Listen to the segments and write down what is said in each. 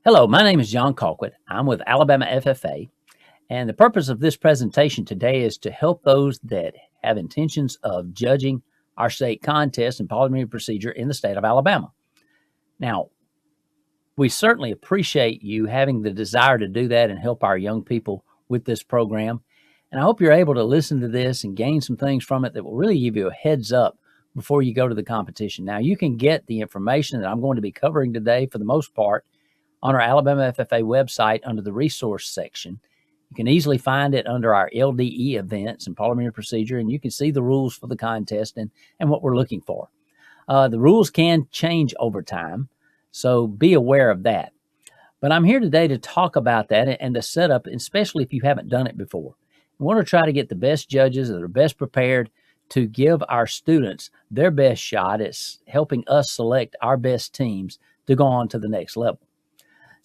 Hello, my name is John Colquitt. I'm with Alabama FFA, and the purpose of this presentation today is to help those that have intentions of judging our state contest and parliamentary procedure in the state of Alabama. Now, we certainly appreciate you having the desire to do that and help our young people with this program. And I hope you're able to listen to this and gain some things from it that will really give you a heads up before you go to the competition. Now, you can get the information that I'm going to be covering today for the most part on our Alabama FFA website under the resource section. You can easily find it under our LDE events and parliamentary procedure, and you can see the rules for the contest and what we're looking for. The rules can change over time, so be aware of that. But I'm here today to talk about that and the setup, especially if you haven't done it before. We want to try to get the best judges that are best prepared to give our students their best shot at helping us select our best teams to go on to the next level.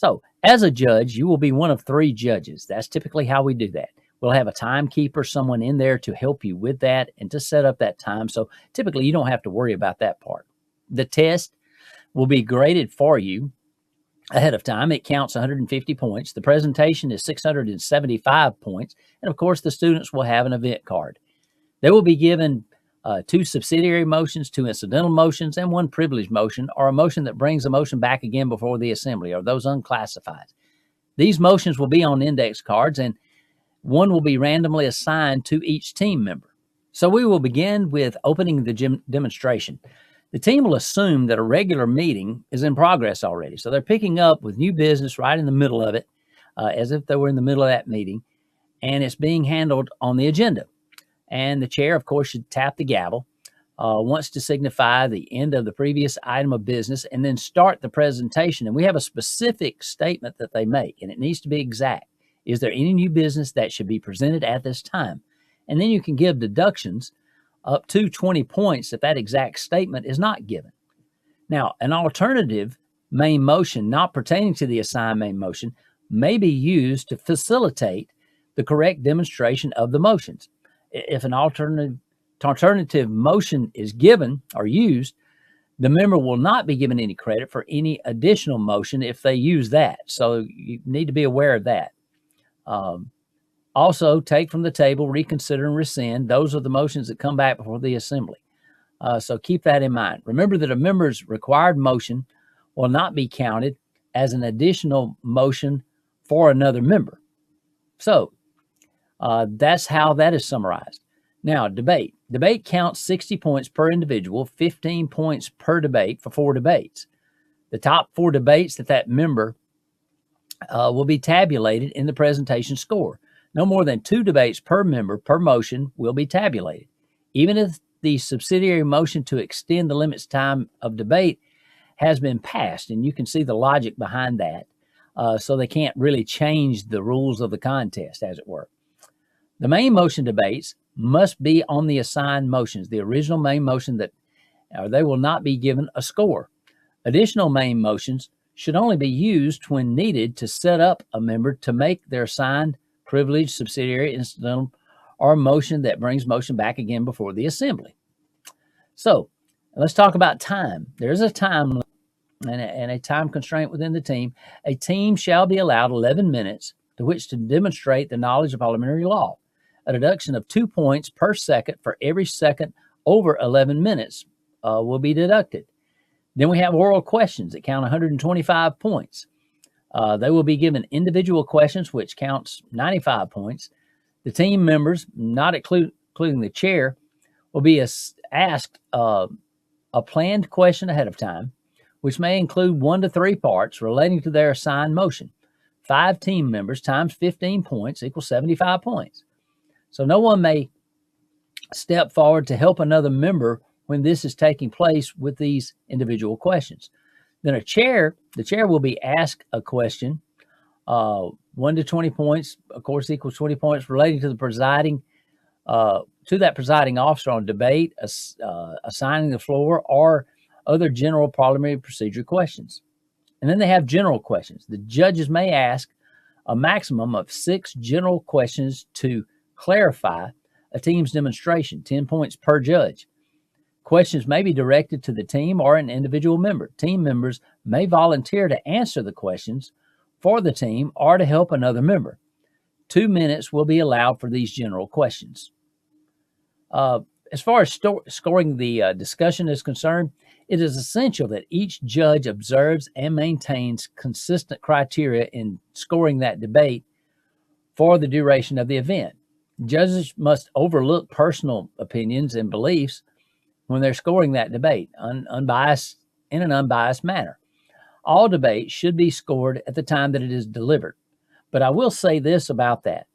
So, as a judge, you will be one of three judges. That's typically how we do that. We'll have a timekeeper, someone in there to help you with that and to set up that time. So, typically, you don't have to worry about that part. The test will be graded for you ahead of time. It counts 150 points. The presentation is 675 points. And, of course, the students will have an event card. They will be given 2 subsidiary motions, 2 incidental motions, and 1 privileged motion, or a motion that brings a motion back again before the assembly, or those unclassified. These motions will be on index cards, and one will be randomly assigned to each team member. So we will begin with opening the demonstration. The team will assume that a regular meeting is in progress already. So they're picking up with new business right in the middle of it, as if they were in the middle of that meeting, and it's being handled on the agenda. And the chair, of course, should tap the gavel once to signify the end of the previous item of business and then start the presentation. And we have a specific statement that they make, and it needs to be exact. Is there any new business that should be presented at this time? And then you can give deductions up to 20 points if that exact statement is not given. Now, an alternative main motion not pertaining to the assigned main motion may be used to facilitate the correct demonstration of the motions. If an alternative motion is given or used, the member will not be given any credit for any additional motion if they use that. So you need to be aware of that. Also, take from the table, reconsider, and rescind. Those are the motions that come back before the assembly. So keep that in mind. Remember that a member's required motion will not be counted as an additional motion for another member. So that's how that is summarized. Now, debate. Debate counts 60 points per individual, 15 points per debate for 4 debates. The top 4 debates that member will be tabulated in the presentation score. No more than 2 debates per member per motion will be tabulated. Even if the subsidiary motion to extend the limits time of debate has been passed, and you can see the logic behind that, so they can't really change the rules of the contest, as it were. The main motion debates must be on the assigned motions, the original main motion they will not be given a score. Additional main motions should only be used when needed to set up a member to make their assigned, privileged, subsidiary, incidental, or motion that brings motion back again before the assembly. So let's talk about time. There's a time and a time constraint within the team. A team shall be allowed 11 minutes to which to demonstrate the knowledge of parliamentary law. A deduction of 2 points per second for every second over 11 minutes will be deducted. Then we have oral questions that count 125 points. They will be given individual questions, which counts 95 points. The team members, not including the chair, will be asked a planned question ahead of time, which may include 1 to 3 parts relating to their assigned motion. 5 team members times 15 points equals 75 points. So no one may step forward to help another member when this is taking place with these individual questions. Then the chair will be asked a question, 1 to 20 points, of course, equals 20 points relating to the presiding officer on debate, assigning the floor, or other general parliamentary procedure questions. And then they have general questions. The judges may ask a maximum of 6 general questions to clarify a team's demonstration, 10 points per judge. Questions may be directed to the team or an individual member. Team members may volunteer to answer the questions for the team or to help another member. 2 minutes will be allowed for these general questions. As far as scoring the discussion is concerned, it is essential that each judge observes and maintains consistent criteria in scoring that debate for the duration of the event. Judges must overlook personal opinions and beliefs when they're scoring that debate in an unbiased manner. All debates should be scored at the time that it is delivered. But I will say this about that.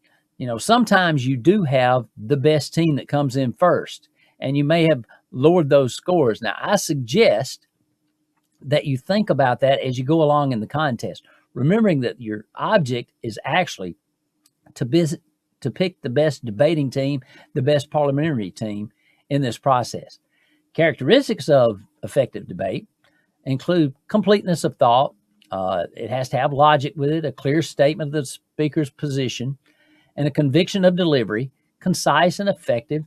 Sometimes you do have the best team that comes in first, and you may have lowered those scores. Now, I suggest that you think about that as you go along in the contest, remembering that your object is actually to pick the best debating team, the best parliamentary team in this process. Characteristics of effective debate include completeness of thought. It has to have logic with it, a clear statement of the speaker's position, and a conviction of delivery, concise and effective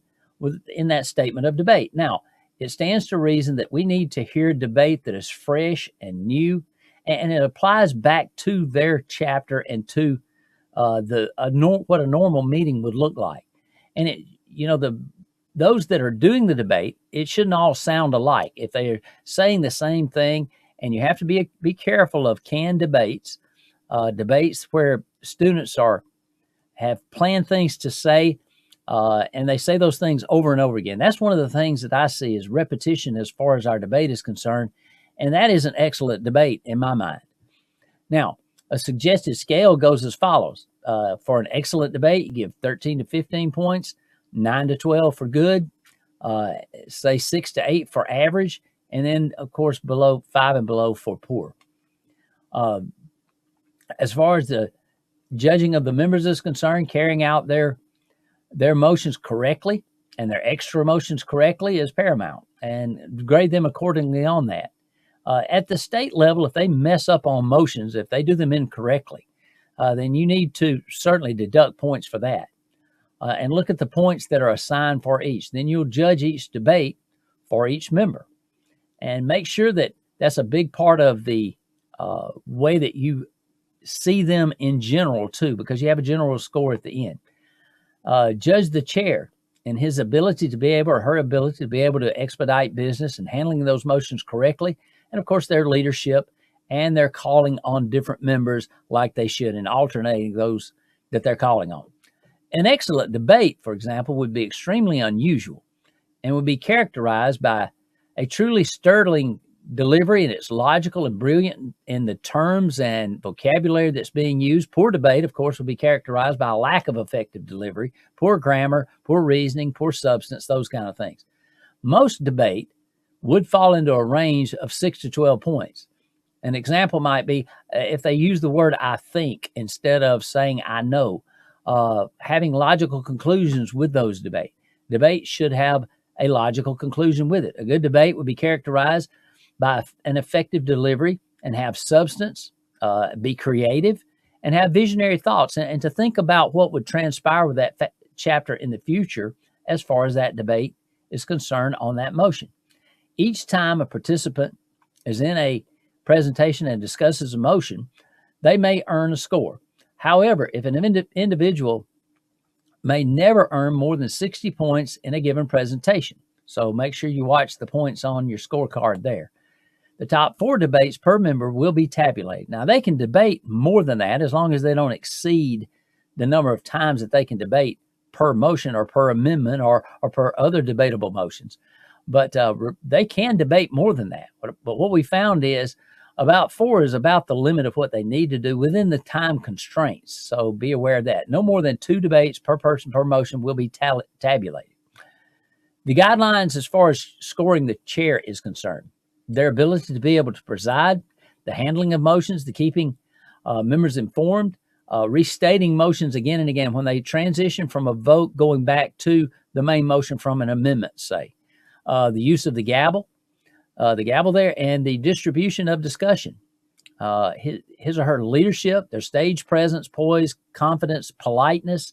in that statement of debate. Now, it stands to reason that we need to hear debate that is fresh and new, and it applies back to their chapter and to what a normal meeting would look like. And those that are doing the debate, it shouldn't all sound alike. If they are saying the same thing, and you have to be careful of canned debates, debates where students have planned things to say, and they say those things over and over again. That's one of the things that I see as repetition as far as our debate is concerned, and that is an excellent debate in my mind. Now, a suggested scale goes as follows. For an excellent debate, you give 13 to 15 points, 9 to 12 for good, say 6 to 8 for average, and then, of course, below 5 and below for poor. As far as the judging of the members is concerned, carrying out their motions correctly and their extra motions correctly is paramount, and grade them accordingly on that. At the state level, if they mess up on motions, if they do them incorrectly, then you need to certainly deduct points for that. And look at the points that are assigned for each. Then you'll judge each debate for each member. And make sure that that's a big part of the way that you see them in general, too, because you have a general score at the end. Judge the chair and his ability to be able, or her ability to be able to expedite business and handling those motions correctly. And, of course, their leadership and their calling on different members like they should, and alternating those that they're calling on. An excellent debate, for example, would be extremely unusual and would be characterized by a truly sterling delivery, and it's logical and brilliant in the terms and vocabulary that's being used. Poor debate, of course, will be characterized by a lack of effective delivery, poor grammar, poor reasoning, poor substance, those kind of things. Most debate would fall into a range of 6 to 12 points. An example might be if they use the word I think instead of saying I know, having logical conclusions with those debates. Debate should have a logical conclusion with it. A good debate would be characterized by an effective delivery and have substance, be creative, and have visionary thoughts, and to think about what would transpire with that chapter in the future as far as that debate is concerned on that motion. Each time a participant is in a presentation and discusses a motion, they may earn a score. However, if an individual may never earn more than 60 points in a given presentation. So make sure you watch the points on your scorecard there. The top 4 debates per member will be tabulated. Now, they can debate more than that as long as they don't exceed the number of times that they can debate per motion or per amendment or per other debatable motions. But they can debate more than that. But what we found is about 4 is about the limit of what they need to do within the time constraints. So be aware of that. No more than 2 debates per person per motion will be tabulated. The guidelines as far as scoring the chair is concerned, their ability to be able to preside, the handling of motions, the keeping members informed, restating motions again and again when they transition from a vote going back to the main motion from an amendment, say. The use of the gavel there, and the distribution of discussion. His or her leadership, their stage presence, poise, confidence, politeness,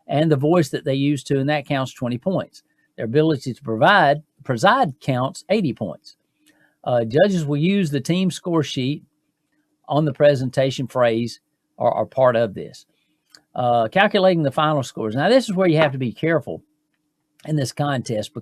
and the voice that they use to, and that counts 20 points. Their ability to preside counts 80 points. Judges will use the team score sheet on the presentation phrase are part of this. Calculating the final scores. Now, this is where you have to be careful in this contest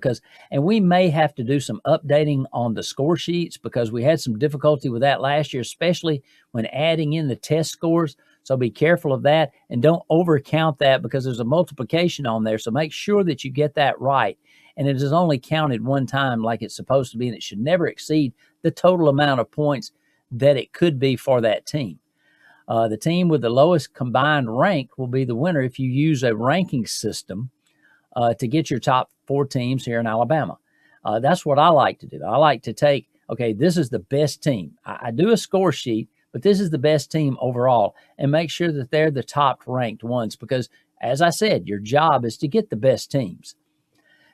and we may have to do some updating on the score sheets because we had some difficulty with that last year, especially when adding in the test scores. So be careful of that and don't overcount that because there's a multiplication on there. So make sure that you get that right. And it is only counted one time like it's supposed to be, and it should never exceed the total amount of points that it could be for that team. The team with the lowest combined rank will be the winner if you use a ranking system to get your top 4 teams here in Alabama. That's what I like to do. I like to take, okay, this is the best team. I do a score sheet, but this is the best team overall, and make sure that they're the top ranked ones because, as I said, your job is to get the best teams.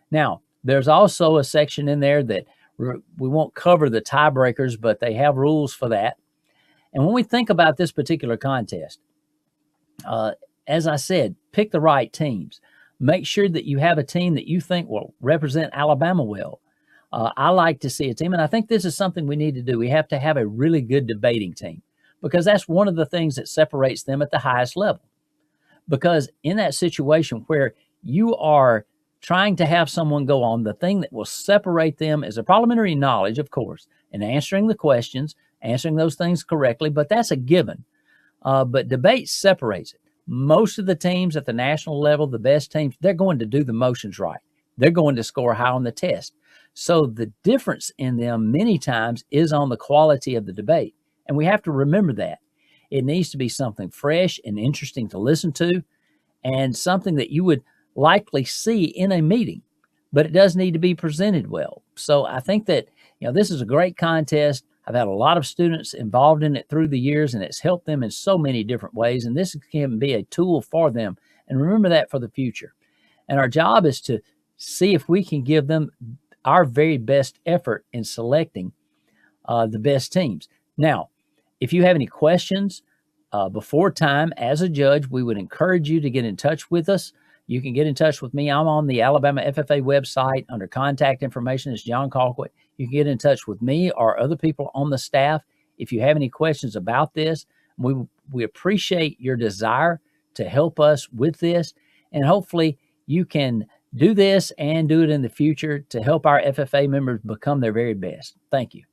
Now, there's also a section in there that we won't cover the tiebreakers, but they have rules for that. And when we think about this particular contest, as I said, pick the right teams. Make sure that you have a team that you think will represent Alabama well. I like to see a team, and I think this is something we need to do. We have to have a really good debating team because that's one of the things that separates them at the highest level. Because in that situation where you are trying to have someone go on, the thing that will separate them is a parliamentary knowledge, of course, and answering the questions, answering those things correctly, but that's a given. But debate separates it. Most of the teams at the national level, the best teams, they're going to do the motions right. They're going to score high on the test. So the difference in them many times is on the quality of the debate. And we have to remember that. It needs to be something fresh and interesting to listen to and something that you would likely see in a meeting, but it does need to be presented well. So I think that, this is a great contest. I've had a lot of students involved in it through the years, and it's helped them in so many different ways. And this can be a tool for them. And remember that for the future. And our job is to see if we can give them our very best effort in selecting the best teams. Now, if you have any questions before time as a judge, we would encourage you to get in touch with us. You can get in touch with me. I'm on the Alabama FFA website under contact information. It's John Colquitt. You can get in touch with me or other people on the staff if you have any questions about this. We appreciate your desire to help us with this, and hopefully you can do this and do it in the future to help our FFA members become their very best. Thank you.